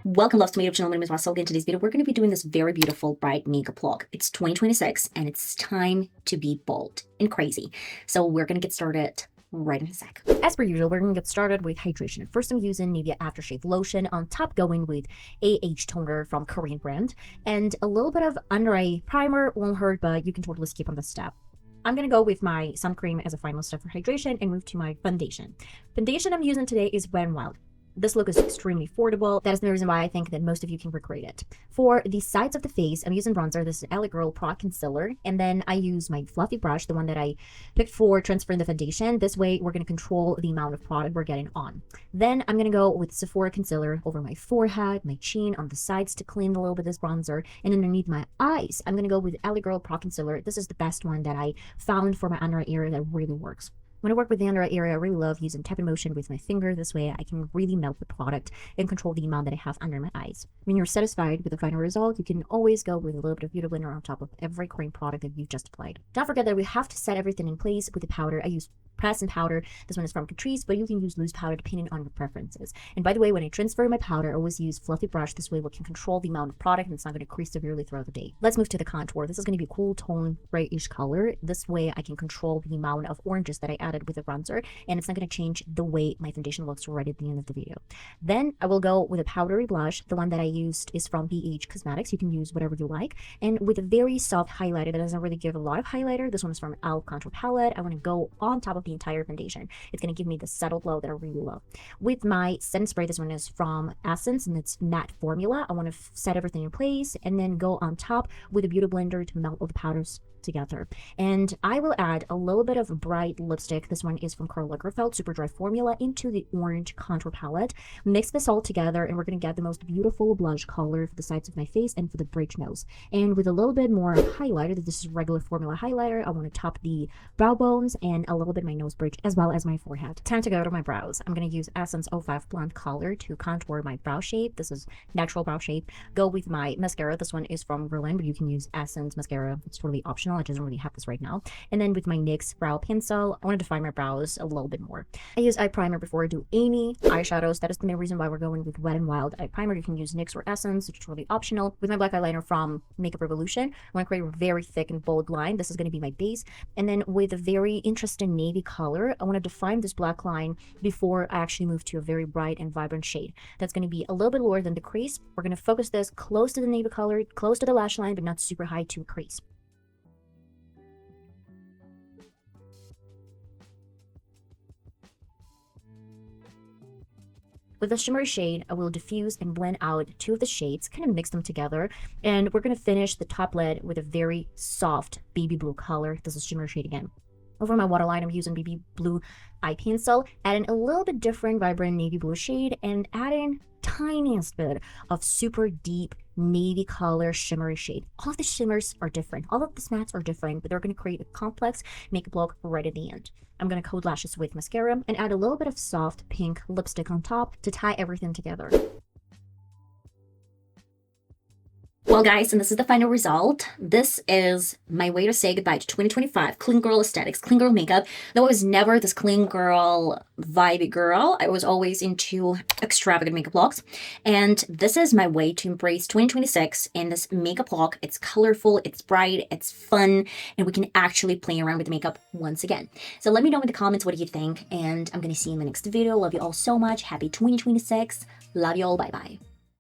Welcome, loves, to my YouTube channel. My name is VassaOlga. In today's video, we're going to be doing this very beautiful bright makeup look. It's 2026 and it's time to be bold and crazy. So we're going to get started right in a sec. As per usual, we're going to get started with hydration. First, I'm using Nivea aftershave lotion. On top, going with AH toner from Korean brand. And a little bit of under eye primer won't hurt, but you can totally skip on this step. I'm going to go with my sun cream as a final step for hydration and move to my foundation. Foundation I'm using today is wetnwild. This look is extremely affordable. That is the reason why I think that most of you can recreate it. For the sides of the face, I'm using bronzer. This is L.A.Girl PRO.concealer. And then I use my fluffy brush, the one that I picked for transferring the foundation. This way, we're going to control the amount of product we're getting on. Then I'm going to go with Sephora concealer over my forehead, my chin, on the sides to clean a little bit of this bronzer. And underneath my eyes, I'm going to go with L.A.Girl PRO.concealer. This is the best one that I found for my under eye area that really works. When I work with the under eye area, I really love using tap and motion with my finger. This way I can really melt the product and control the amount that I have under my eyes. When you're satisfied with the final result, you can always go with a little bit of beauty blender on top of every cream product that you've just applied. Don't forget that we have to set everything in place with the powder. I use press and powder. This one is from Catrice, but you can use loose powder depending on your preferences. And by the way, when I transfer my powder, I always use fluffy brush. This way we can control the amount of product and it's not going to crease severely throughout the day. Let's move to the contour. This is going to be a cool tone, grayish color. This way I can control the amount of oranges that I added with the bronzer, and it's not going to change the way my foundation looks right at the end of the video. Then I will go with a powdery blush. The one that I used is from BH Cosmetics. You can use whatever you like. And with a very soft highlighter that doesn't really give a lot of highlighter. This one is from e.l.f. Contour Palette. I want to go on top of the entire foundation. It's going to give me the subtle glow that I really love. With my setting spray, this one is from Essence and it's matte formula. I want to set everything in place and then go on top with a beauty blender to melt all the powders together. And I will add a little bit of bright lipstick. This one is from Karl Lagerfeld Super Dry Formula into the orange contour palette. Mix this all together and we're going to get the most beautiful blush color for the sides of my face and for the bridge nose. And with a little bit more highlighter, this is regular formula highlighter, I want to top the brow bones and a little bit my nose bridge as well as my forehead. Time to go to my brows. I'm going to use Essence 05 Blonde Color to contour my brow shape. This is natural brow shape. Go with my mascara. This one is from Berlin, but you can use Essence mascara. It's totally optional. It doesn't really have this right now. And then with my NYX brow pencil, I want to define my brows a little bit more. I use eye primer before I do any eyeshadows. That is the main reason why we're going with Wet n Wild eye primer. You can use NYX or Essence, which is really optional. With my black eyeliner from Makeup Revolution, I want to create a very thick and bold line. This is going to be my base. And then with a very interesting navy color, I want to define this black line before I actually move to a very bright and vibrant shade. That's going to be a little bit lower than the crease. We're going to focus this close to the navy color, close to the lash line, but not super high to a crease. With the shimmery shade, I will diffuse and blend out two of the shades, kind of mix them together, and we're going to finish the top lid with a very soft baby blue color. This is shimmery shade again. Over my waterline, I'm using baby blue eye pencil, adding a little bit different, vibrant navy blue shade, and adding tiniest bit of super deep navy color shimmery shade. All of the shimmers are different. All of the mattes are different, but they're going to create a complex makeup look right at the end. I'm going to coat lashes with mascara and add a little bit of soft pink lipstick on top to tie everything together. Well, guys, and this is the final result. This is my way to say goodbye to 2025 clean girl aesthetics, clean girl makeup. Though I was never this clean girl vibey girl, I was always into extravagant makeup looks. And this is my way to embrace 2026 in this makeup look. It's colorful, it's bright, it's fun, and we can actually play around with the makeup once again. So let me know in the comments what do you think, and I'm going to see you in the next video. Love you all so much. Happy 2026. Love you all. Bye-bye.